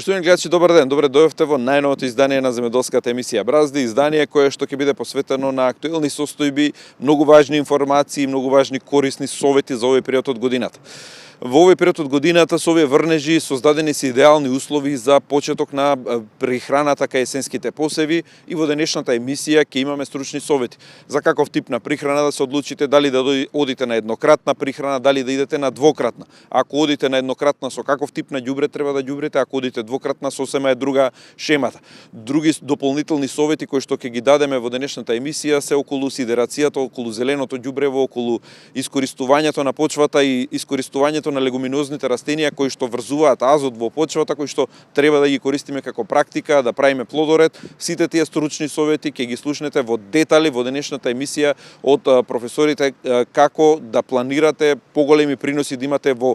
Поштовани гледачи, добар ден. Добре дојавте во најновото издание на земјоделската емисија Бразди, издание кое што ќе биде посветено на актуелни состојби, многу важни информации, многу важни корисни совети за овој период од годината. Во овој период од годината со овие врнежи создадени се идеални услови за почеток на прихраната кај есенските посеви и во денешната емисија ќе имаме стручни совети за каков тип на прихрана да се одлучите, дали да одите на еднократна прихрана, дали да идете на двократна. Ако одите на еднократна, со каков тип на ѓубре треба да ѓубрите, ако одите двократна, сосема е друга шемата. Други дополнителни совети кои што ќе ги дадеме во денешната емисија се околу сидерацијата, околу зеленото ѓубрево, околу искористувањето на почвата и искористувањето на легуминозните растенија кои што врзуваат азот во почвата, кои што треба да ги користиме како практика, да правиме плодоред. Сите тие стручни совети ќе ги слушнете во детали во денешната емисија од професорите како да планирате поголеми приноси да имате во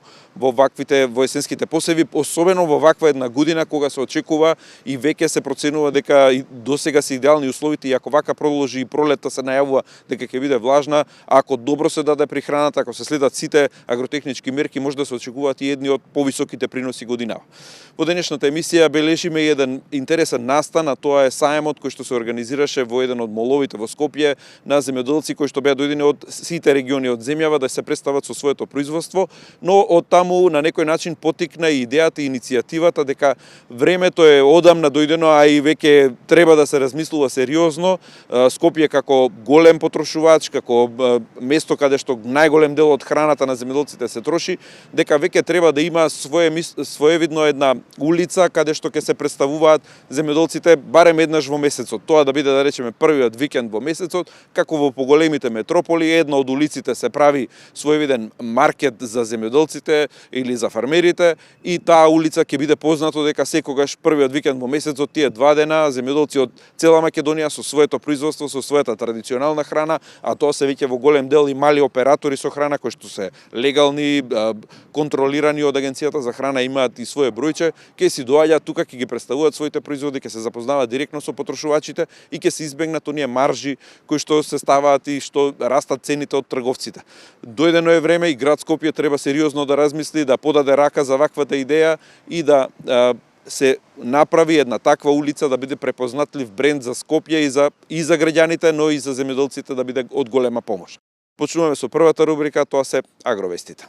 есенските посеви, особено во ваква една година кога се очекува и веќе се проценува дека и досега се идеални условите и ако вака продолжи и пролетта се најавува дека ќе биде влажна, ако добро се даде прихраната, ако се следат сите агротехнички мерки, може да се очекуваат и едни од повисоките приноси годинава. Во денешната емисија бележиме еден интересен настан, а тоа е сајмот кој што се организираше во еден од моловите во Скопје на земјоделци кои што беа дојдени од сите региони од земјава да се представат со своето производство, но од таму на некој начин потикна и идејата и иницијативата дека времето е одамна дојдено, а и веќе треба да се размислува сериозно. Скопје како голем потрошувач, како место каде што најголем дел од храната на земјоделците се троши, дека веќе треба да има своевидно една улица каде што ќе се представуваат земјоделците барем еднаш во месецот. Тоа да биде, да речеме, првиот викенд во месецот, како во поголемите метрополи, една од улиците се прави своевиден маркет за земјоделците или за фармерите и таа улица ќе биде познато дека секогаш првиот викенд во месецот тие два дена земјоделци од цела Македонија со своето производство, со својата традиционална храна, а тоа се веќе во голем дел и мали оператори со храна кои што се легални, контролирани од Агенцијата за храна, имаат и свое бројче, ќе си доаѓаат тука, ќе ги представуваат своите производи, ќе се запознаваат директно со потрошувачите и ќе се избегнат оние маржи кои што се ставаат и што растат цените од трговците. Дојдено е време и град Скопје треба сериозно да размисли, да подаде рака за ваквата идеја и да се направи една таква улица да биде препознатлив бренд за Скопје и за граѓаните, но и за земјоделците да биде од голема помош. Почнуваме со првата рубрика, тоа се агровестите.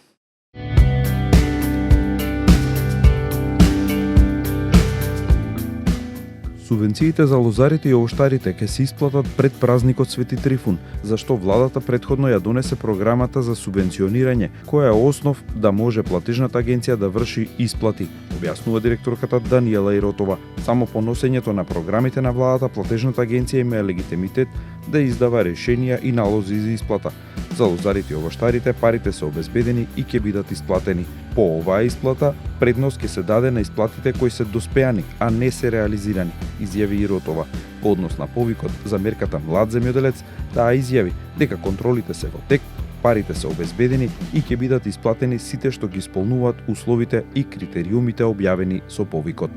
Субвенциите за лозарите и овоштарите ќе се исплатат пред празникот Свети Трифун, зашто владата претходно ја донесе програмата за субвенционирање, која е основ да може платежната агенција да врши исплати, објаснува директорката Даниела Иротова. Само по носењето на програмите на владата, платежната агенција има легитимитет да издава решенија и налози за исплата. За лозарите и овоштарите парите се обезбедени и ќе бидат исплатени. По оваа исплата, предност ќе се даде на исплатите кои се доспеани, а не се реализирани, изјави Иротова. По однос на повикот за мерката Млад земјоделец, таа изјави дека контролите се во тек, парите се обезбедени и ќе бидат исплатени сите што ги исполнуваат условите и критериумите објавени со повикот.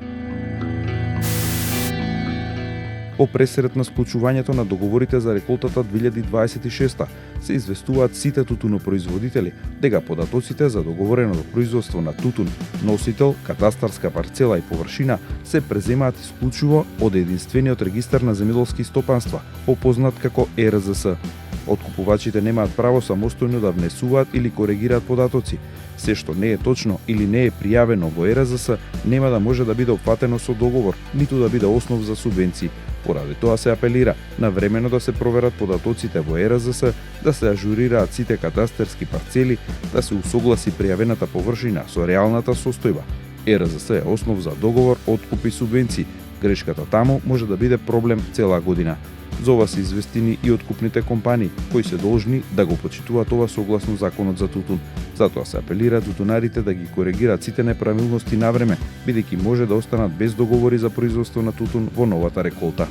По пресред на склучувањето на договорите за реколтата 2026 се известуваат сите тутунопроизводители дека податоците за договореното производство на тутун, носител, катастарска парцела и површина се преземаат исклучиво од единствениот регистар на земјоделски стопанства, попознат како ЕРЗС. Откупувачите немаат право самостојно да внесуваат или коригираат податоци. Се што не е точно или не е пријавено во ЕРЗС нема да може да биде опфатено со договор, ниту да биде основ за субвенции. Поради тоа се апелира на времено да се проверат податоците во ЕРЗС, да се ажурираат сите катастерски парцели, да се усогласи пријавената површина со реалната состојба. ЕРЗС е основ за договор, откуп и субвенции. Грешката таму може да биде проблем цела година. За ова се известени и откупните компании, кои се должни да го почитуваат ова согласно законот за тутун. Затоа се апелира тутунарите да ги коригираат сите неправилности на време, бидејќи може да останат без договори за производство на тутун во новата реколта.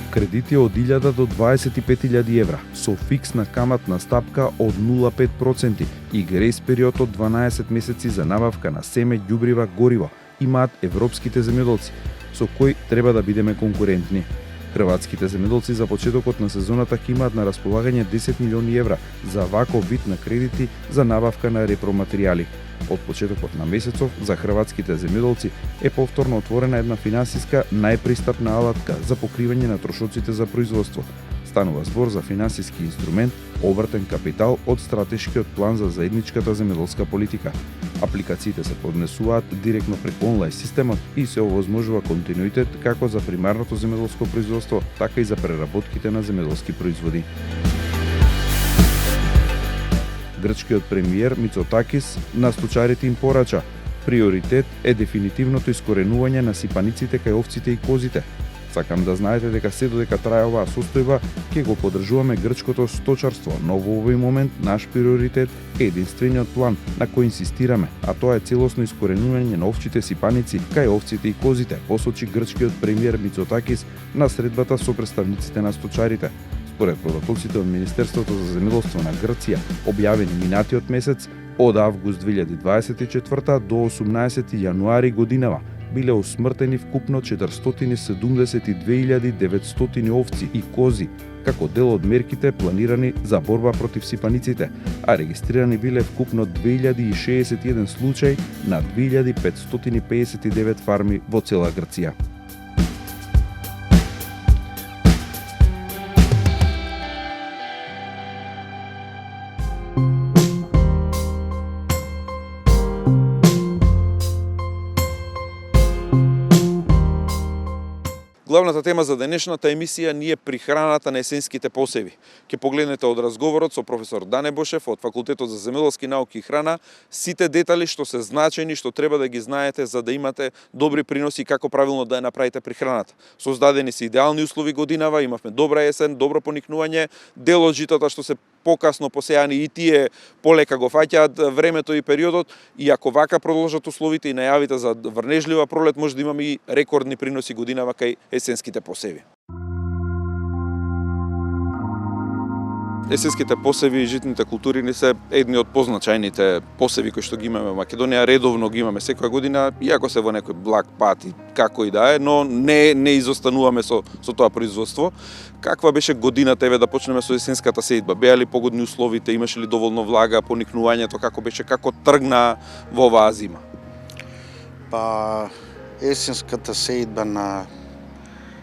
Кредити од 1000 до 25.000 евра со фиксна каматна стапка од 0,5% и грејс период од 12 месеци за набавка на семе, ѓубрива, гориво имаат европските земјоделци, со кои треба да бидеме конкурентни. Хрватските земјоделци за почетокот на сезоната ќе имаат на располагање 10 милиони евра за ваков вид на кредити за набавка на репроматеријали. Од почетокот на месецов за хрватските земјоделци е повторно отворена една финансиска најпристапна алатка за покривање на трошоците за производство. Станува збор за финансиски инструмент обртен капитал од стратешкиот план за заедничката земјоделска политика. Апликациите се поднесуваат директно преку онлайн системот и се овозможува континуитет како за примарното земјоделско производство, така и за преработките на земјоделски производи. Грчкиот премиер Мицотакис на сточарите им порача: приоритет е дефинитивното искоренување на сипаниците кај овците и козите. Сакам да знаете дека се додека трае оваа состојба, ќе го поддржуваме грчкото сточарство, но во овој момент наш приоритет е единствениот план на кој инсистираме, а тоа е целосно искоренување на овчите сипаници кај овците и козите, посочи грчкиот премиер Мицотакис на средбата со представниците на сточарите. Според податоците од Министерството за земјоделство на Грција, објавени минатиот месец, од август 2024 до 18 јануари годинава, биле усмртени вкупно 472.900 овци и кози, како дел од мерките планирани за борба против сипаниците, а регистрирани биле вкупно 2061 случаи на 2559 фарми во цела Грција. Главната тема за денешната емисија ни е прихраната на есенските посеви. Ќе погледнете од разговорот со професор Дане Бошев од Факултетот за земјоделски науки и храна сите детали што се значајни, што треба да ги знаете за да имате добри приноси како правилно да ја направите прихраната. Создадени се идеални услови годинава, имавме добра есен, добро поникнување, дел од житата што се покасно посејани и тие полека го фаќаат времето и периодот, и ако вака продолжат условите и најавите за врнежлива пролет, може да имаме и рекордни приноси годинава кај есенските посеви. Есенските посеви и житните култури не се едни од позначајните посеви кои што ги имаме во Македонија, редовно ги имаме секоја година, иако се во некој благ пат и како и да е, но не изостануваме со тоа производство. Каква беше годината, еве да почнеме со есенската сејдба? Беа ли погодни условите, имаше ли доволно влага, поникнувањето како беше, како тргна во оваа зима? Па есенската сејдба на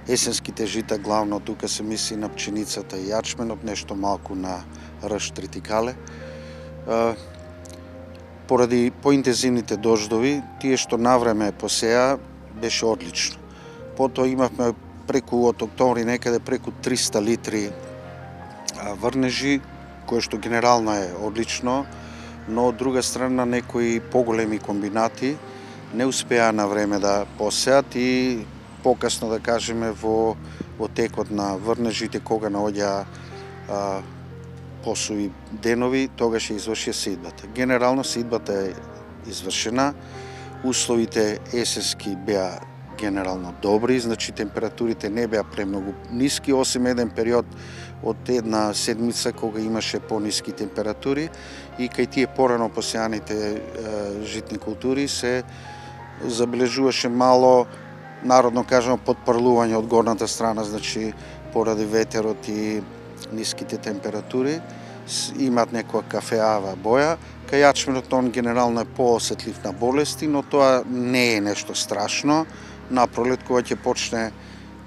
есенските жита, главно тука се мисли на пченицата и јачменот, нешто малку на рж тритикале. Поради поинтензивните дождови, тие што навреме посеа беше одлично. Потоа имавме преку од октомври некаде преку 300 литри врнежи, кое што генерално е одлично, но од друга страна некои поголеми комбинати не успеа на време да посеат и покасно, да кажеме, во текот на врнежите, кога наоѓа посуви денови, тогаш ја извршија сејдбата. Генерално сејдбата е извршена, условите есенски беа генерално добри, значи температурите не беа премногу ниски, осим еден период од една седмица кога имаше пониски температури и кај тие порано посеаните житни култури се забележуваше мало, народно кажано, подпрлување од горната страна, значи поради ветерот и ниските температури, имаат некоја кафеава боја. Кај јачменот он генерално е поосетлив на болести, но тоа не е нешто страшно. Напролет, кога ќе почне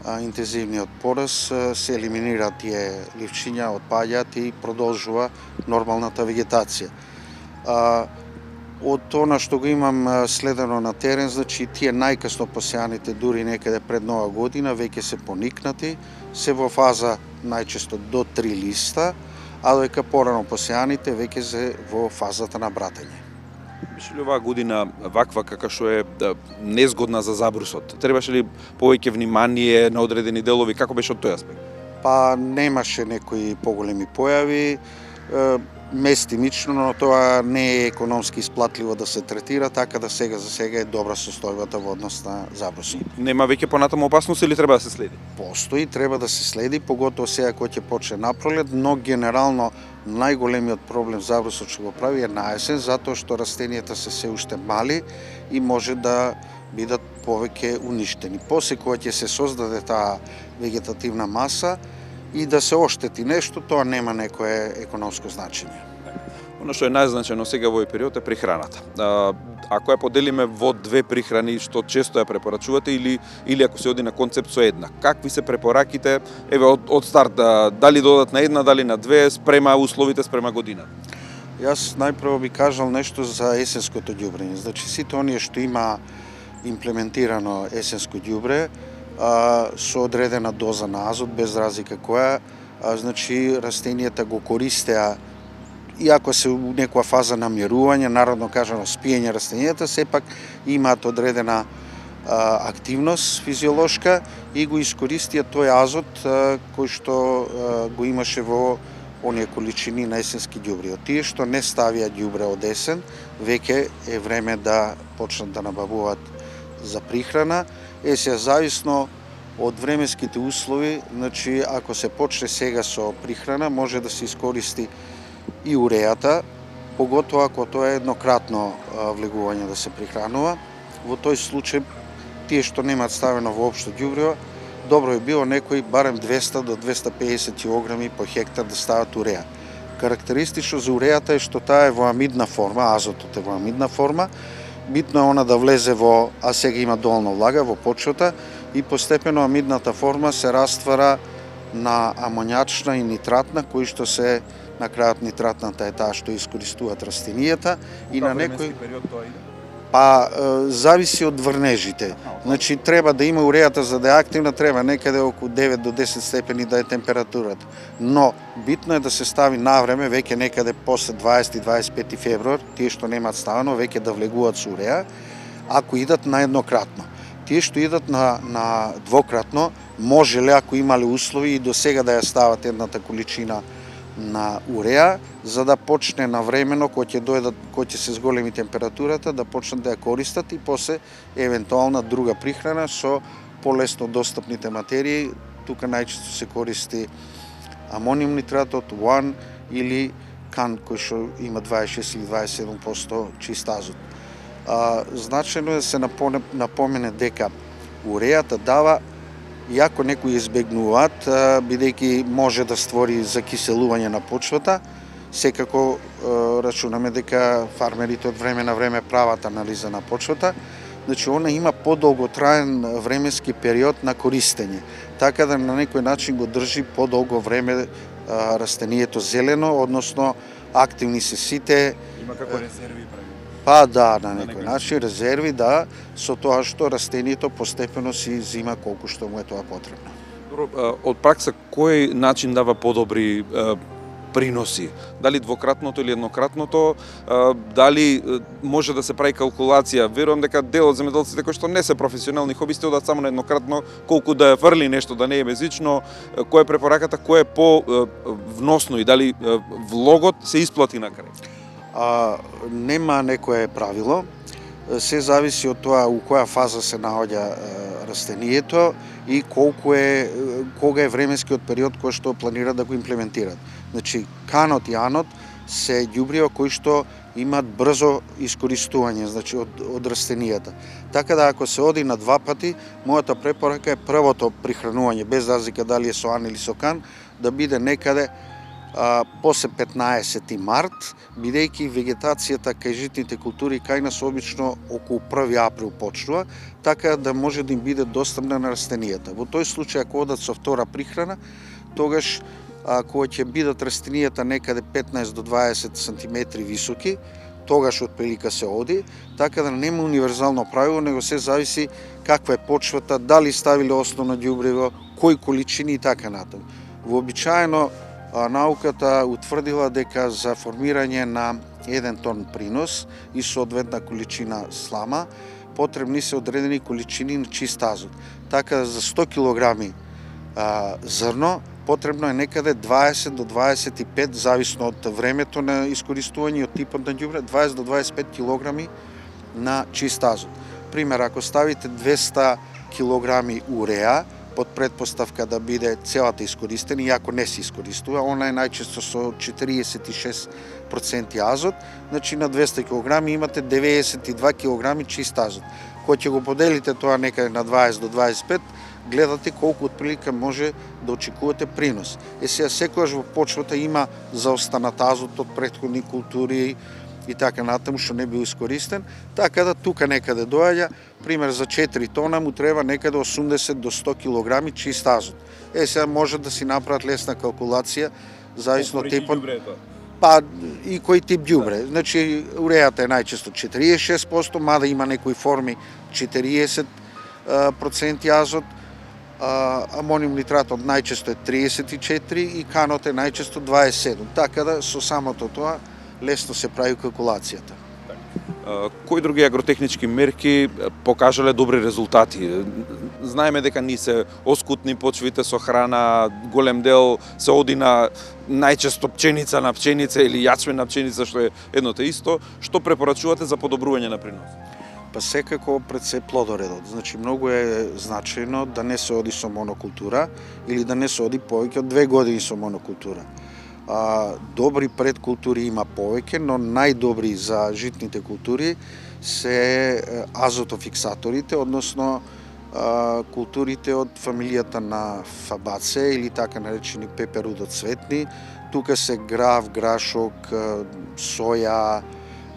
интензивниот пораз, се елиминира тие ливчиња, отпаѓаат и продолжува нормалната вегетација. Од она што го имам следено на терен, значи тие најкасно посеаните дури некаде пред Нова година веќе се поникнати, се во фаза најчесто до 3 листа, а додека порано посеаните веќе се во фазата на братење. Беше ли оваа година ваква кака што е незгодна за забрусот? Требаше ли повеќе внимание на одредени делови? Како беше од тој аспект? Па немаше некои поголеми појави, местимично, но тоа не е економски исплатливо да се третира, така да сега за сега е добра состојбата во однос на забрусот. Нема веќе понатаму опасност или треба да се следи? Постои, треба да се следи, поготово сега кој ќе почне напролет, но генерално најголемиот проблем забрусот што го прави е на есен, затоа што растенијата се уште мали и може да бидат повеќе уништени. После кога ќе се создаде таа вегетативна маса и да се оштети нешто, тоа нема некое економско значење. Оно што е најзначено сега во овој период е прихраната. Ако ја поделиме во две прихрани, што често ја препорачувате, или ако се оди на концепт со една, какви се препораките, еве од старт, дали додат на една, дали на две, спрема условите, спрема година? Јас најпрво би кажал нешто за есенското ѓубрење. Значи, сите оние што има имплементирано есенско ѓубре, со одредена доза на азот, без разлика која, значи, растенијата го користеа, иако се у некоја фаза на мирување, народно кажано спиење растенијата, сепак имаат одредена активност физиолошка и го искористија тој азот кој што го имаше во оние количини на есенски ѓубри. Од тие што не ставија ѓубре од есен, веќе е време да почнат да набавуваат за прихрана. Сега зависно од временските услови, значи ако се почне сега со прихрана, може да се искористи и урејата, поготоа ако тоа е еднократно влегување да се прихранува. Во тој случај, тие што немаат ставено воопшто ѓубриво, добро е било некои барем 200 до 250 кг по хектар да стават уреја. Карактеристично за урејата е што таа е во амидна форма, азотот е во амидна форма, битно е она да влезе во, а сега има доволно влага, во почвата и постепено амидната форма се раствара на амоњачна и нитратна, кои што се на крајот нитратната е таа што искористуваат растенијата и на некој период тоа иде? Па зависи од врнежите. Значи треба да има урејата за да е активна, треба некаде околу 9 до 10 степени да е температурата. Но битно е да се стави на време, веќе некаде после 20-25 февруар, тие што немаат ставено веќе да влегуваат со уреја, ако идат на еднократно. Тие што идат на двократно, можеле ако имале услови и до сега да ја стават едната количина на уреја, за да почне навремено, кој ќе се зголеми температурата, да почнат да ја користат и после евентуална друга прихрана со полесно достапните материи. Тука најчесто се користи амониум нитратот, УАН или КАН, кој што има 26 или 27% чист азот. Значено е да се напомене дека урејата дава, иако некои избегнуваат, бидејќи може да створи закиселување на почвата, секако рачунаме дека фармерите од време на време прават анализа на почвата, значи она има подолготраен временски период на користење, така да на некој начин го држи подолго време растението зелено, односно активни се сите. Има како резерви прави. Па да, на некој начин резерви, да, со тоа што растението постепено си зима колку што му е тоа потребно. Од пракса, кој начин дава подобри приноси? Дали двократното или еднократното? Дали може да се прави калкулација? Верувам дека дел од земјоделците кои што не се професионални хобисти одат само на еднократно, колку да ја фрли нешто, да не е безично, кој е препораката, кој е по вносно и дали влогот се исплати на крај? Нема некое правило, се зависи од тоа у која фаза се наоѓа растението и кога е временскиот период кој што планира да го имплементираат. Значи, канот и анот се ѓубрива кои што имаат брзо искористување, значи од растенијата. Така да ако се оди на два пати, мојата препорака е првото прихранување, без разлика дали е со ан или со кан, да биде некаде после 15 март, бидејќи вегетацијата кај житните култури кај нас обично околу 1 април почнува, така да може да им биде достапна на растенијата. Во тој случај, ако одат со втора прихрана, тогаш кога ќе бидат растенијата некаде 15 до 20 сантиметри високи, тогаш отприлика се оди, така да нема универзално правило, него се зависи каква е почвата, дали ставиле основно ѓубриво, кои количини и така натаму. Вообичаено науката утврдила дека за формирање на 1 тон принос и соодветна количина слама потребни се одредени количини на чист азот. Така за 100 кг зрно потребно е некаде 20 до 25, зависно од времето на искористување и од типот на ѓубре, 20 до 25 кг на чист азот. Пример, ако ставите 200 кг уреа, под предпоставка да биде целата искористена, иако не се искористува, она е најчесто со 46% азот, значи на 200 кг имате 92 кг чист азот. Кој ќе го поделите тоа некаде на 20 до 25, гледате колку отприлика може да очекувате принос. Сега секогаш во почвата има заостанат азот од претходни култури и така натаму што не бил искористен, така да тука некаде доаѓа, пример за 4 тона му треба некаде 80 до 100 кг чист азот. Сега може да си направат лесна калкулација зависно од типот. Па и кој тип ѓубре. Значи урејата е најчесто 46%, мада има некои форми 40% азот, амоним нитратот најчесто е 34% и канот е најчесто 27%. Така да со самото тоа лесно се прави калкулацијата. Кои други агротехнички мерки покажале добри резултати? Знаеме дека ни се оскутни почвите со храна, голем дел се оди на најчесто пченица на пченица или јачмен на пченица, што е едно те исто. Што препорачувате за подобрување на принос? Па секако пред се плодоредот. Значи многу е значајно да не се оди со монокултура или да не се оди повеќе од 2 години со монокултура. Добри предкултури има повеќе, но најдобри за житните култури се азотофиксаторите, односно културите од фамилијата на фабаце или така наречени пеперудоцветни. Тука се грав, грашок, соја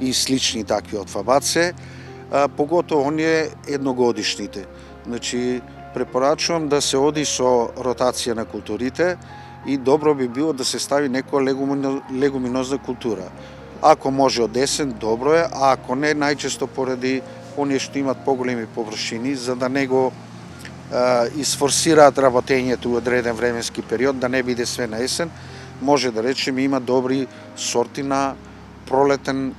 и слични такви од фабаце, поготово оние едногодишните. Значи препорачувам да се оди со ротација на културите и добро би било да се стави некоја легуминозна култура. Ако може од есен, добро е, а ако не, најчесто поради оние што имат поголеми површини, за да не го изфорсираат работењето у одреден временски период, да не биде све на есен, може да речеме има добри сорти на пролетен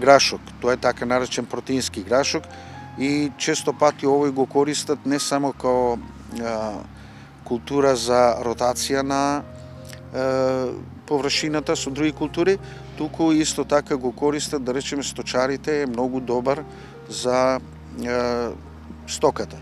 грашок. Тоа е така наречен протеински грашок и често пати овој го користат не само као култура за ротација на површината со други култури, туку исто така го користат, да речеме, сточарите, е многу добар за стоката.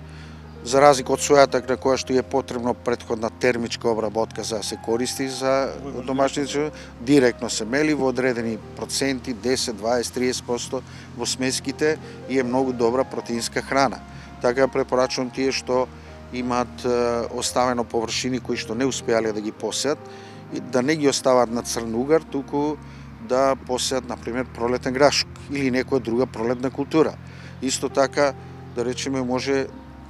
За разлика од сојата, на која што е потребно претходна термичка обработка за да се користи за домашните, директно се мели во одредени проценти, 10, 20, 30% во смеските и е многу добра протеинска храна. Така препорачувам тие што имаат оставено површини кои што не успеале да ги посеат, да не ги остават на црн угар, туку да посеат, например, пролетен грашок или некоја друга пролетна култура. Исто така, да речеме, може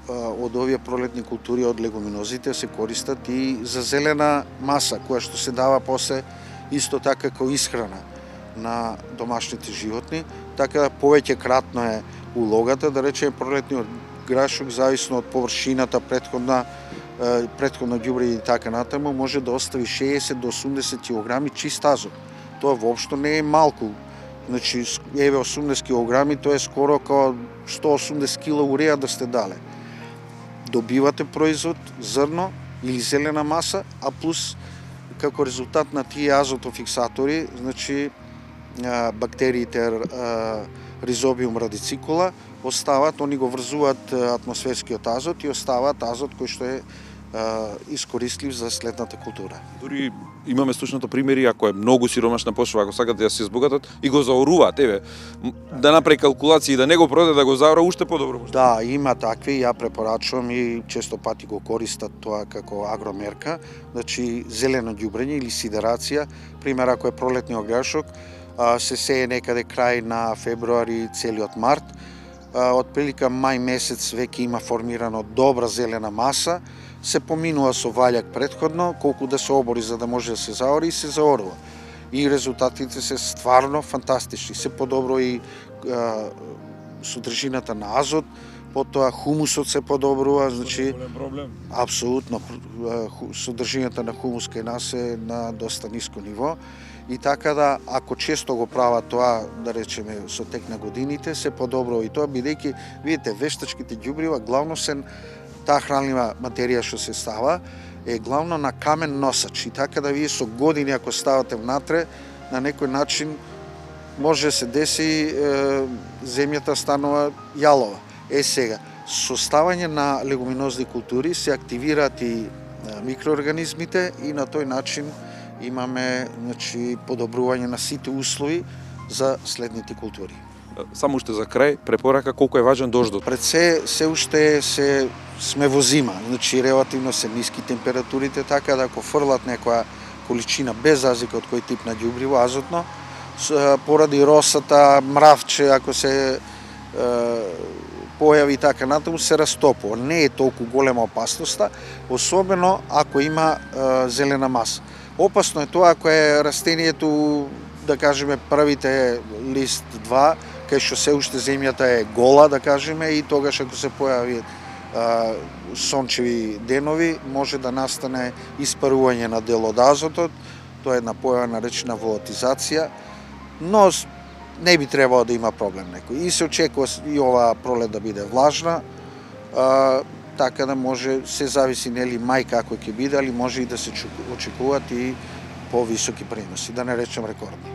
од овие пролетни култури од легуминозите се користат и за зелена маса, која што се дава после исто така како исхрана на домашните животни, така повеќе кратно е улогата, да речеме, пролетниот грашок, зависно од површината претходно ѓубре и така натаму, може да остави 60 до 80 кг чист азот. Тоа воопшто не е малку. Значи, еве 80 кг, тоа е скоро као 180 кг уреја да сте дале. Добивате производ, зрно или зелена маса, а плюс како резултат на тие азотофиксатори, значи бактериите Rhizobium radicicula остават, они го врзуваат атмосферскиот азот и оставаат азот кој што е искористлив за следната култура. Дури имаме слушнато примери, ако е многу сиромашна почва, ако сакат да се избогатат и го заоруваат, еве, да направи калкулации и да не го продаде, да го заора, уште подобро. Да, има такви, ја препорачувам и често пати го користат тоа како агромерка, значи зелено ѓубрење или сидерација, пример ако е пролетниот грашок, се сее некаде крај на февруари, целиот март, отприлика мај месец веќе има формирано добра зелена маса, се поминува со ваљак претходно, колку да се обори за да може да се заори и се заорува. И резултатите се стварно фантастични. Се подобро и содржината на азот, потоа хумусот се подобрува, значи апсолутно содржината на хумус кај нас е на доста ниско ниво. И така да, ако често го прават тоа, да речеме, со тек на годините, се подобрува и тоа, бидејќи, видите, вештачките ѓубрива главно се таа хранлива материја што се става е главно на камен носач и така да вие со години ако ставате внатре на некој начин може да се деси земјата станува јалова. Сега, Со ставање на легуминозни култури се активираат и микроорганизмите и на тој начин имаме подобрување на сите услови за следните култури. Само уште за крај, препорака колку е важен дождот. Пред се уште сме во зима, релативно се ниски температурите, така да ако фрлат некоја количина без разлика од кој тип на ѓубриво азотно, поради росата, мравче, ако се појави така натаму, се растопува. Не е толку голема опасноста, особено ако има зелена маса. Опасно е тоа ако е растението, да кажеме, првите лист 2, кај што се уште земјата е гола, да кажеме, и тогаш ако се појави сончеви денови, може да настане испарување на дел од азотот, тоа е една појава наречена волатизација, но не би требало да има проблем некој. И се очекува и оваа пролет да биде влажна, така да може, се зависи нели мај како ќе биде, али може и да се очекуваат и повисоки приноси, да не речем рекордни.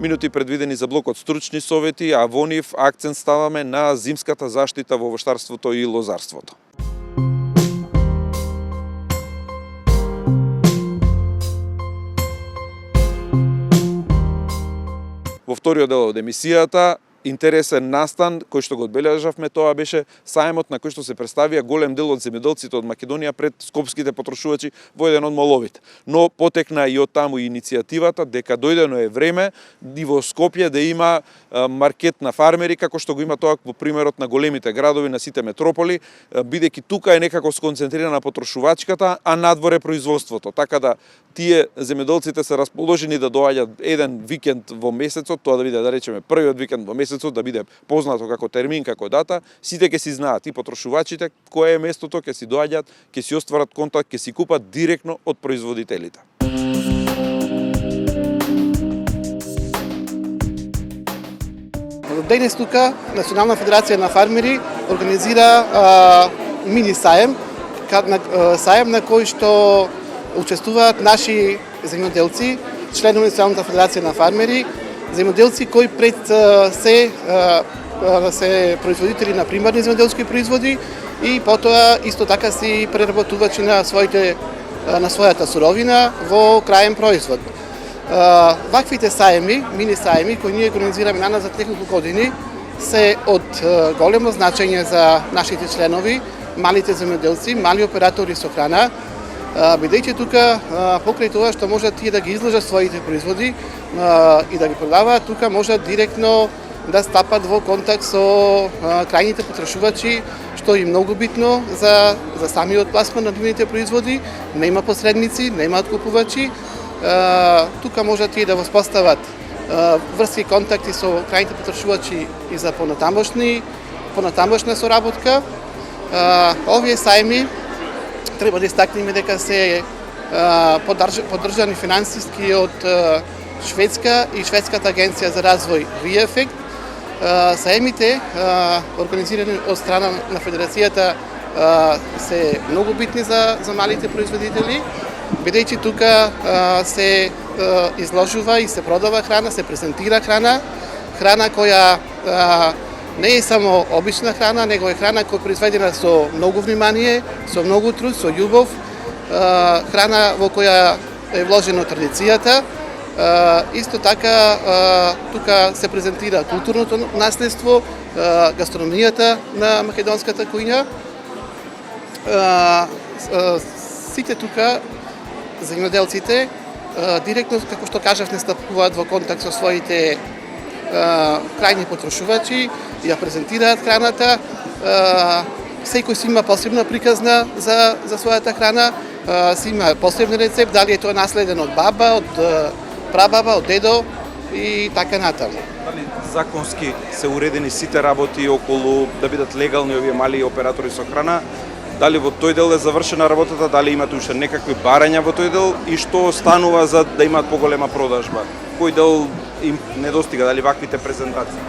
Минути предвидени за блокот стручни совети, а во нив акцент ставаме на зимската заштита во овоштарството и лозарството. Во вториот дел од емисијата, интересен настан кој што го одбележавме, тоа беше сајмот на кој што се представија голем дел од земјоделците од Македонија пред скопските потрошувачи во еден од моловите. Но потекна и од таму иницијативата дека дојдено е време и во Скопје да има маркет на фармери, како што го има тоа во примерот на големите градови, на сите метрополи, бидејќи тука е некако сконцентрирана потрошувачката, а надвор е производството. Така да тие земјоделците се расположени да доаѓаат еден викенд во месецот, тоа да биде, да речеме, првиот викенд во месецот, да биде познато како термин, како дата, сите ќе си знаат, и потрошувачите, кое е местото, ќе си доаѓаат, ќе си остварат контакт, ќе си купат директно од производителите. Денес тука Национална федерација на фармери организира мини саем, саем на кој што учествуваат наши земјоделци, членови на Националната федерација на фармери, земјоделци кои пред се производители на примарни земјоделски производи и потоа исто така си преработувачи на својата суровина во краен производ. Ваквите саеми, мини саеми, кои ние организираме наназад неколку години, се од големо значење за нашите членови, малите земјоделци, мали оператори со храна, бидејќи тука покрај тоа што можат тие да ги изложат своите производи и да ги продаваат, тука можат директно да стапат во контакт со крајните потрошувачи, што е многу битно за самиот пласман на нивните производи. Нема посредници, нема откупувачи. Тука можат тие да воспостават врски контакти со крајните потрошувачи и за понатамошна соработка. Овие сајми треба да истакнеме дека се поддржани финансиски од Шведска и Шведската агенција за развој VFX. Саемите, организирани од страна на Федерацијата, се многу битни за малите производители, бидејќи тука се изложува и се продава храна, се презентира храна која не е само обична храна, него е храна која е произведена со многу внимание, со многу труд, со љубов, храна во која е вложено традицијата. Исто така, тука се презентира културното наследство, гастрономијата на македонската кујна. Сите тука, земјоделците, директно, како што кажав, не стапуваат во контакт со своите крајни потрошувачи, ја презентираат храната. Секој си има посебна приказна за својата храна, си има посебен рецепт, дали е тоа наследен од баба, од прабаба, од дедо и така натаму. Дали законски се уредени сите работи околу да бидат легални овие мали оператори со храна? Дали во тој дел е завршена работата, дали имате уште некакви барања во тој дел и што станува за да имаат поголема продажба? Кој дел им недостига, дали ваквите презентации?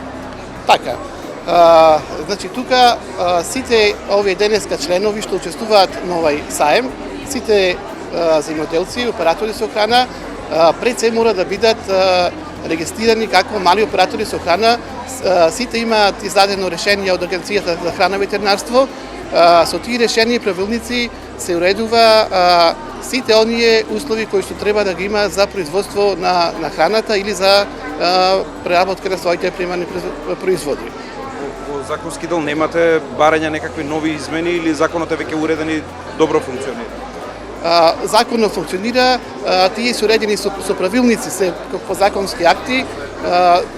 Така. Значи тука сите овие денеска членови што учествуваат на овој саем, сите земјоделци, оператори со храна, пред се мора да бидат регистрирани како мали оператори со храна. Сите имаат издадено решение од Агенцијата за храна и ветеринарство. Со тие решенија и правилници се уредува сите оние услови кои што треба да ги има за производство на храната или за преработка на своите примарни производи. Во законски дел немате барања некакви нови измени или законот е веќе уреден и добро функционира? Законот функционира, тие се уредени со правилници, се по законски акти.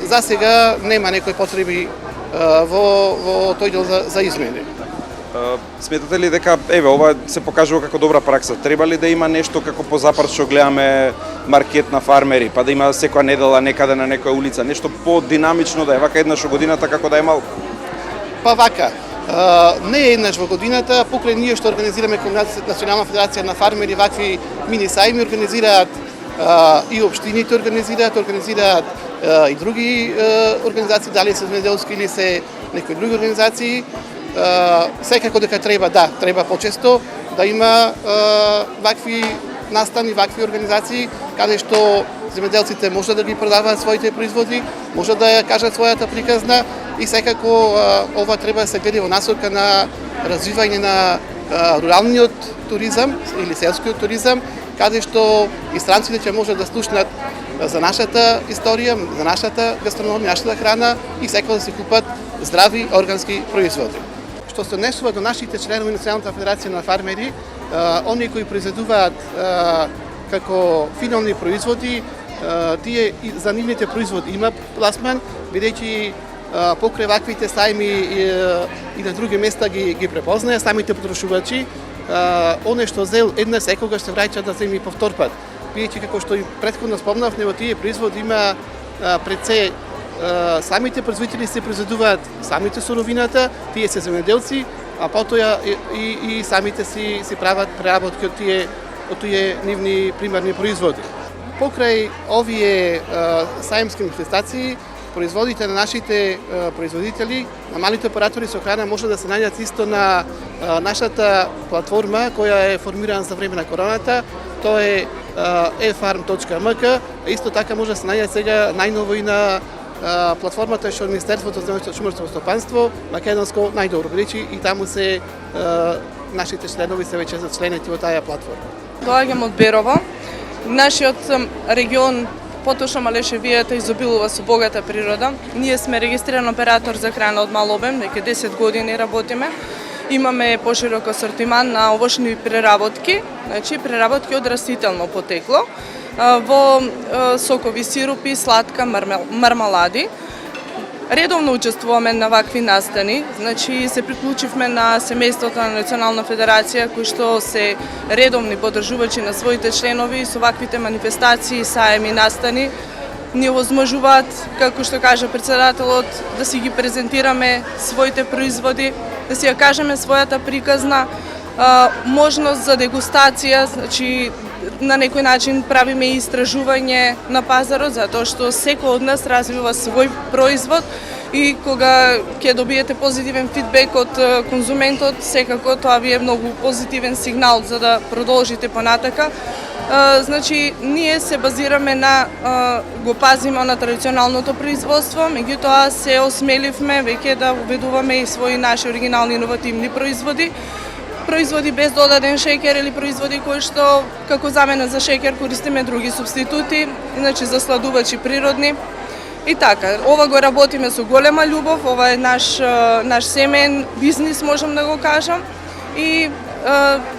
За сега нема некои потреби во тој дел за измени. Сметате ли дека ова се покажува како добра пракса? Треба ли да има нешто како по запад што гледаме маркет на фармери, па да има секоја недела некаде на некоја улица, нешто по-динамично да е вака еднаш во годината како да е малку? Па вака, не е еднаш во годината, покрај ние што организираме кон Национална федерација на фармери вакви мини сајми организираат и општините организираат и други организации, дали се земјоделски или се некои други организации. Секако дека треба почесто да има вакви настани, вакви организации, каде што земјоделците може да ги продаваат своите производи, може да ја кажат својата приказна и секако ова треба да се гледа во насока на развивање на руралниот туризам или селскиот туризам, каде што и странците ќе можат да слушнат за нашата историја, за нашата гастрономија, нашата храна и секако да се купат здрави органски производи. Што се однесува до нашите членови на Националната федерација на фармери, оние кои произведуваат како финални производи, тие за нивните производи има пласман, бидејќи покрај ваквите сајми и на други места ги препознаја самите потрошувачи, оне што зел еднаш секогаш се враќа да земи повтор пат. Бидејќи како што и претходно спомнавме, во тие производи има пред се самите производители се произведуваат самите суровината, тие се земјоделци, а потоа и самите си прават преработки од тие нивни примарни производи. Покрај овие сајмски манифестации, производите на нашите производители, на малите оператори со храна може да се најдат исто на нашата платформа која е формирана за време на короната, тоа е efarm.mk, исто така може да се најдат сега најново и на платформата што Министерството за шумарско стопанство, македонско најдобро, бидејќи и таму се нашите членови се веќе зачленети во таа платформа. Доаѓам од Берово. Нашиот регион, поточно Малешевијата, изобилува со богата природа. Ние сме регистриран оператор за храна од мал обем, веќе 10 години работиме. Имаме поширок асортиман на овошни преработки, значи преработки од растително потекло, во сокови сирупи, сладка, мармалади. Редовно учествуваме на вакви настани, значи се приклучивме на семејството на Национална федерација, кои што се редовни поддржувачи на своите членови со ваквите манифестации, саеми, настани, ни овозможуваат, како што кажа председателот, да си ги презентираме своите производи, да си ја кажеме својата приказна, можност за дегустација, значи на некој начин правиме истражување на пазарот, затоа што секој од нас развива свој производ и кога ќе добиете позитивен фидбек од конзументот, секако тоа ви е многу позитивен сигнал за да продолжите понатака. Значи, ние се базираме на го пазиме на традиционалното производство, меѓутоа се осмеливме веќе да уведуваме и своји наши оригинални иновативни производи без додаден шеќер или производи кои што како замена за шеќер користиме други супститути, иначе засладувачи природни. И така, ова го работиме со голема љубов, ова е наш семеен бизнис, можам да го кажам, и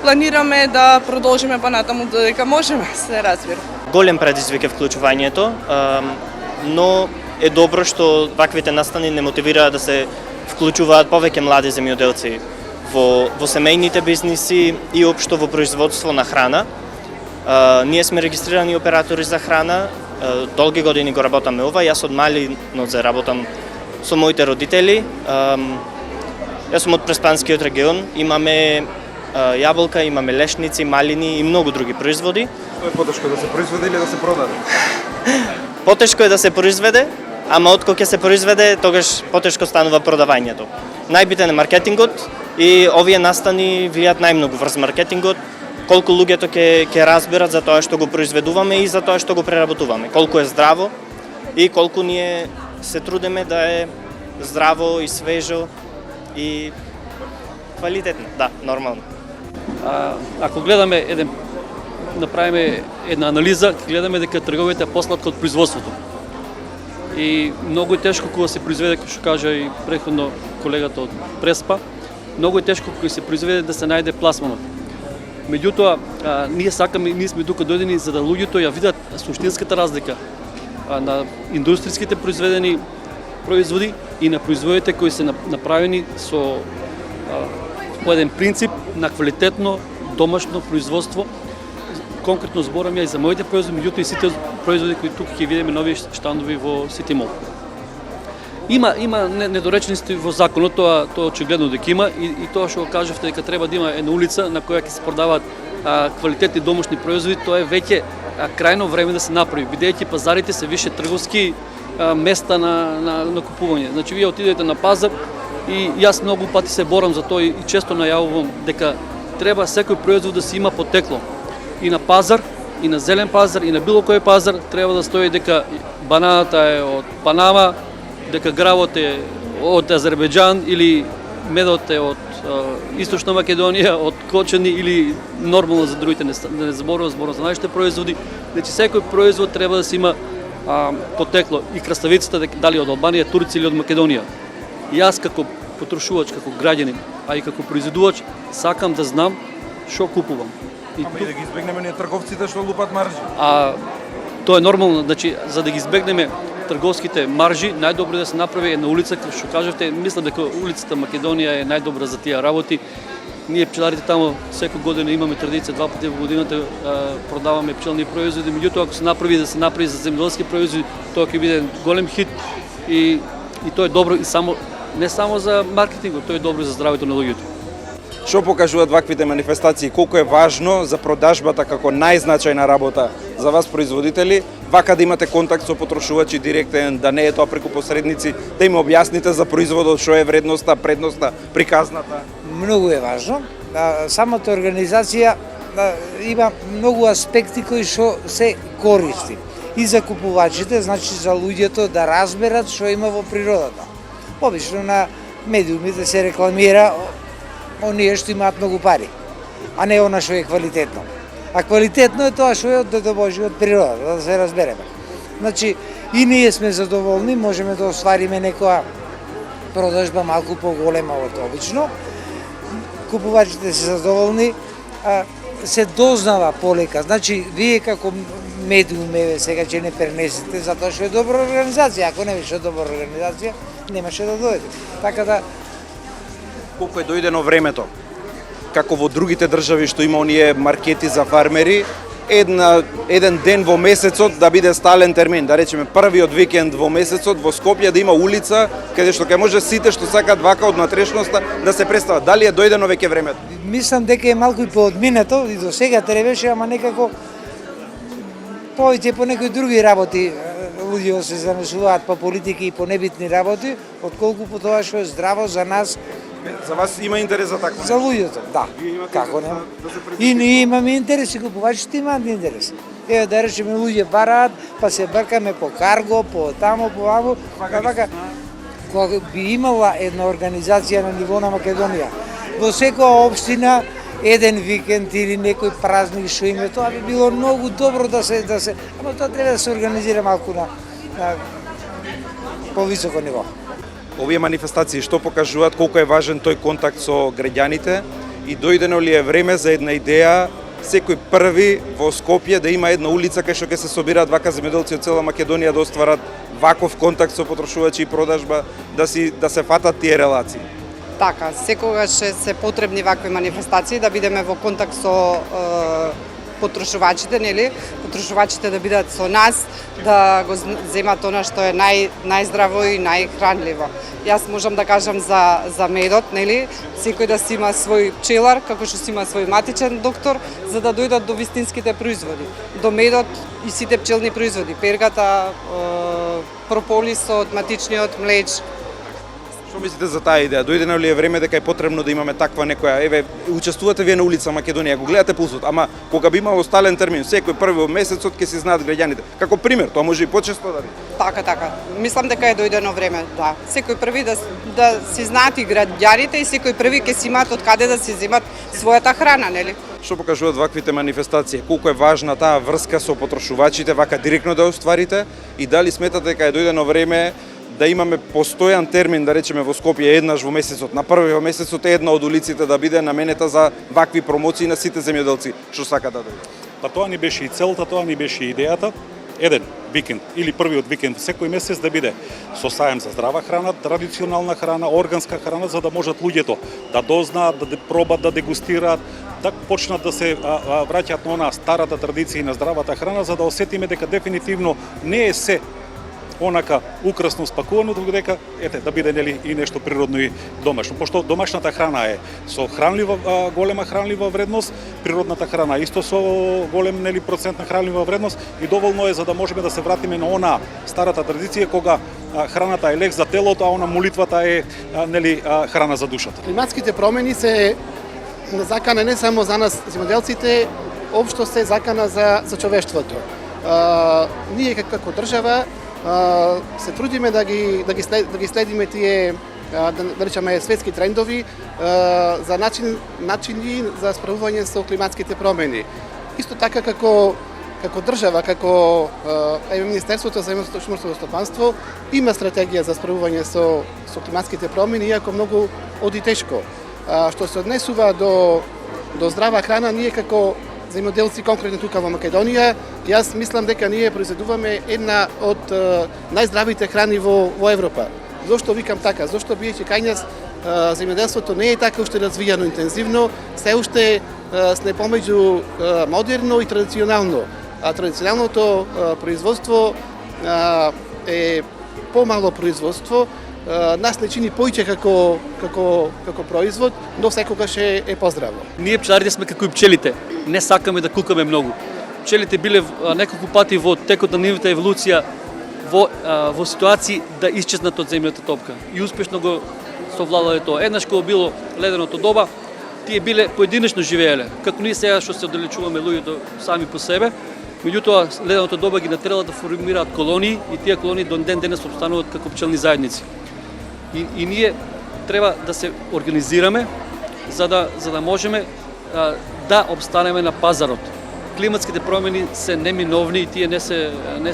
планираме да продолжиме понатаму додека можеме, се разбира. Голем предизвик е вклучувањето, но е добро што ваквите настани не мотивираат да се вклучуваат повеќе млади земјоделци во семејните бизниси и општо во производство на храна. Ние сме регистрирани оператори за храна, долги години го работаме ова, јас од малиноце работам со моите родители. Јас сум од Преспанскиот регион, имаме јаболка, имаме лешници, малини и многу други производи. Што е потешко, да се произведе или да се продаде? Потешко е да се произведе, ама откога ќе се произведе, тогаш потешко станува продавањето. Најбитен е маркетингот и овие настани влијат најмногу врз маркетингот, колку луѓето ќе разберат за тоа што го произведуваме и за тоа што го преработуваме, колку е здраво и колку ние се трудиме да е здраво и свежо и квалитетно, да, нормално. Ако гледаме направиме една анализа, гледаме дека трговите посладко од производството. И многу е тешко кога се произведе, како што кажа и претходно колегата од Преспа, многу е тешко кога се произведе да се најде пласманот. Меѓутоа, ние сме тука дојдени за да луѓето ја видат суштинската разлика на индустријските произведени производи и на производите кои се направени по еден принцип на квалитетно домашно производство. Конкретно зборам ја и за моите производи, меѓутоа и сите производи кои тука ќе видиме нови штандови во Сити Мол. Има недоречености во законот, тоа очигледно дека има и тоа што го кажавте дека треба да има една улица на која ќе се продаваат квалитетни домашни производи, тоа е веќе крајно време да се направи, бидејќи пазарите се више трговски места на купување. Значи вие отидете на пазар и јас многу пати се борам за тоа и често најавувам дека треба секој производ да си има потекло. И на пазар, и на зелен пазар, и на било кој пазар треба да стои дека бананата е од Панама, дека гравот е од Азербејџан или медот е од Источна Македонија, од Кочани или нормално за другите не зборувам за нашите производи. Значи секој производ треба да си има потекло и краставицата дали од Албанија, Турција или од Македонија. Јас како потрошувач, како граѓанин, а и како производувач сакам да знам што купувам. И да ги избегнеме ние трговците што лупат маржи. Тоа е нормално, значи за да ги избегнеме трговските маржи, најдобро да се направи една улица, како што кажавте, мислам дека улицата Македонија е најдобра за тие работи. Ние пчеларите таму секој година имаме традиција 2 пати во годината продаваме пчелни производи, меѓутоа ако се направи за земјоделски производи, тоа ќе биде голем хит и тоа е добро и не само за маркетингот, тоа е добро за здравето на луѓето. Што покажуваат ваквите манифестации? Колку е важно за продажбата како најзначајна работа за вас производители, вака да имате контакт со потрошувачи директен, да не е тоа преку посредници, да им објасните за производот, што е вредноста, предноста, приказната? Многу е важно. Самата организација има многу аспекти кои што се користи. И за купувачите, значи за луѓето да разберат што има во природата. Обично на медиумите се рекламира оние што имаат многу пари, а не она што е квалитетно. А квалитетно е тоа што е од Дедо Божи, од природата, да се разбереме. Значи, и ние сме задоволни, можеме да оствариме некоја продажба малку поголема од обично. Купувачите се задоволни, се дознава полека. Значи, вие како медиум сега ќе не пренесете затоа што е добра организација. Ако не беше добра организација, немаше да дојде. Така да колку е дојдено времето, како во другите држави што има оние маркети за фармери, еден ден во месецот да биде стален термин, да речеме првиот викенд во месецот во Скопје да има улица каде што ќе може сите што сакаат вака од натрешноста да се представат. Дали е дојдено веќе времето? Мислам дека е малку и поодминато и до сега требаше, ама некако повеќе по некои други работи луѓе се занесуваат по политики и по небитни работи, отколку по тоа што е здраво за нас. За вас има интерес за такво? За луѓето, да. Како нема? И ние имаме интерес, и купувачите имаат интерес. Еве да речеме луѓе бараат, па се бркаме по карго, по тамо, по вамо, така кога би имала една организација на ниво на Македонија, во секоја општина еден викенд или некој празник што име, тоа би било многу добро да се, ама тоа треба да се организира малку на повисоко ниво. Овие манифестации што покажуваат колку е важен тој контакт со граѓаните и дојдено ли е време за една идеја секој први во Скопје да има една улица кај што ќе се собираат вака земјоделци од цела Македонија да остварат ваков контакт со потрошувачи и продажба, да се фатат тие релации? Така, секогаш се потребни вакви манифестации да бидеме во контакт со потрошувачите, нели? Потрошувачите да бидат со нас, да го земат она што е најздраво и најхранливо. Јас можам да кажам за медот, нели? Секој да си има свој пчелар, како што си има свој матичен доктор, за да дојдат до вистинските производи. До медот и сите пчелни производи, пергата, прополисот, матичниот млеч. Што мислите за таа идеја? Дојдено ли е време дека е потребно да имаме таква некоја, еве, учествувате вие на улица Македонија, го гледате пулсот, ама кога би имало стален термин, секој први во месецот ќе се знаат граѓаните. Како пример, тоа може и почесто да биде. Така. Мислам дека е дојдено време, да. Секој први да си знаат и граѓаните и секој први ќе си имаат од каде да си земат својата храна, нели? Што покажуваат ваквите манифестации? Колку е важна таа врска со потрошувачите, вака директно да остварите и дали сметате дека е дојдено време да имаме постојан термин, да речеме во Скопје еднаш во месецот, на први во месецот една од улиците да биде наменета за вакви промоции на сите земјоделци што сакаат да дојдат. Па тоа ни беше и целта, тоа ни беше и идејата. Еден викенд или првиот викенд секој месец да биде со саем за здрава храна, традиционална храна, органска храна, за да можат луѓето да дознаат, да пробат, да дегустираат, да почнат да се враќаат на онаа старата традиција на здравата храна, за да осетиме дека дефинитивно не е се онака украсно спакувано, туку дека да биде нели и нешто природно и домашно. Пошто домашната храна е со голема хранлива вредност, природната храна исто со голем нели процент на хранлива вредност и доволно е за да можеме да се вратиме на онаа старата традиција кога храната е лек за телото, а она молитвата е нели храна за душата. Климатските промени се закана не само за нас земјоделците, општо се закана за човештвото. Ние како држава се трудиме да ги следиме тие да речеме светски трендови за начини за справување со климатските промени. Исто така како држава, како Министерството за земјоделско стопанство има стратегија за справување со климатските промени, иако многу оди тешко. Што се однесува до здрава храна, ние како земјоделци конкретно тука во Македонија, јас мислам дека ние произведуваме една од најздравите храни во Европа. Зошто викам така? Зошто биејќи кај нас земјоделството не е така уште развијано интензивно, се уште сме помеѓу модерно и традиционално. А традиционалното производство е помало производство, нас не чини поиќе како производ, но секогаш е поздраво. Ние пчеларите сме како и пчелите. Не сакаме да кукаме многу. Пчелите биле неколку пати во текот на нивната еволуција во ситуации да исчезнат од земјата топка. И успешно го совладале тоа. Еднаш кога било леденото доба, тие биле поединечно живееле. Како ние сега што се оддалечуваме луѓето сами по себе, меѓутоа леденото доба ги натерала да формираат колонии и тие колонии до ден денес опстануваат како пчелни заедници. И ние треба да се организираме за да можеме да обстанеме на пазарот. Климатските промени се неминовни и тие не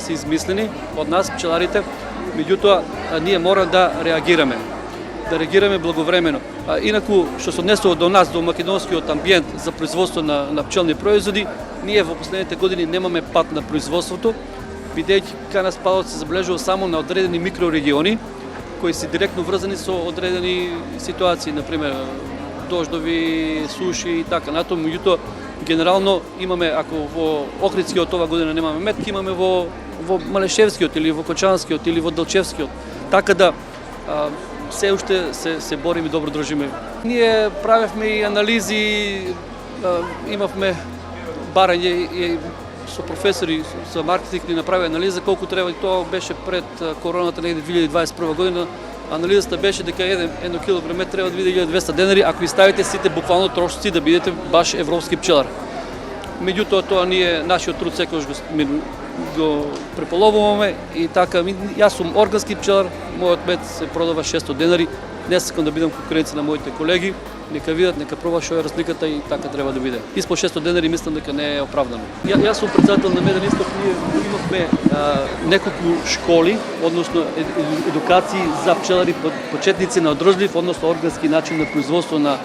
се измислени од нас, пчеларите, меѓутоа ние мора да реагираме благовремено. Инаку, што се однесува до нас, до македонскиот амбиент за производство на пчелни производи, ние во последните години немаме пат на производството, бидејќи кај нас падот се забележува само на одредени микрорегиони, кои се директно врзани со одредени ситуации, например дождови, суши и така натаму. Меѓутоа, генерално имаме, ако во Охридскиот ова година немаме метки, имаме во Малешевскиот или во Кочанскиот или во Делчевскиот. Така да се уште се бориме и добро држиме. Ние правевме и анализи, имавме барање со професори со маркетинг ни направи анализа колку треба, и тоа беше пред короната негде 2021 година. Анализата беше дека 1 килограм мед треба да биде 1200 денари, ако ви ставите сите буквално трошци да бидете баш европски пчелар. Меѓутоа тоа ние нашиот труд секогаш го преполовуваме и така. Јас сум органски пчелар, мојот мед се продава 600 денари. Не сакам да бидам конкуренција на моите колеги. Нека видат, нека пробат што е разликата и така треба да биде. Испод 600 денари мислам дека не е оправдано. Јас сум председател на Меден Исток, ние имавме неколку школи, односно едукации за пчелари почетници на одржлив, односно органски начин на производство на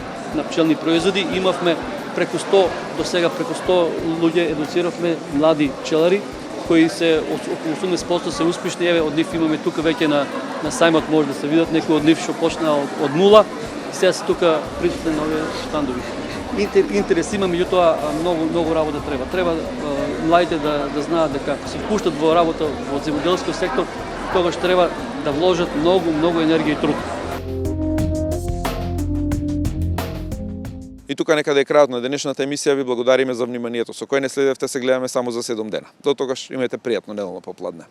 пчелни производи. Имавме преку 100, до сега преку 100 луѓе едуциравме млади пчелари, кои се околу 80% се успешни. Еве, од нив имаме тука веќе на сајмот може да се видат некои од нив што почнаа од нула. Сега се тука присутни на овие штандови. Интерес има, меѓутоа многу работа треба. Треба младите да знаат дека се впуштат во работа во земјоделскиот сектор, тогаш треба да вложат многу енергија и труд. И тука некаде е крајот на денешната емисија. Ви благодариме за вниманието со кој не следевте. Се гледаме само за 7 дена. До тогаш имајте пријатно неделно попладне.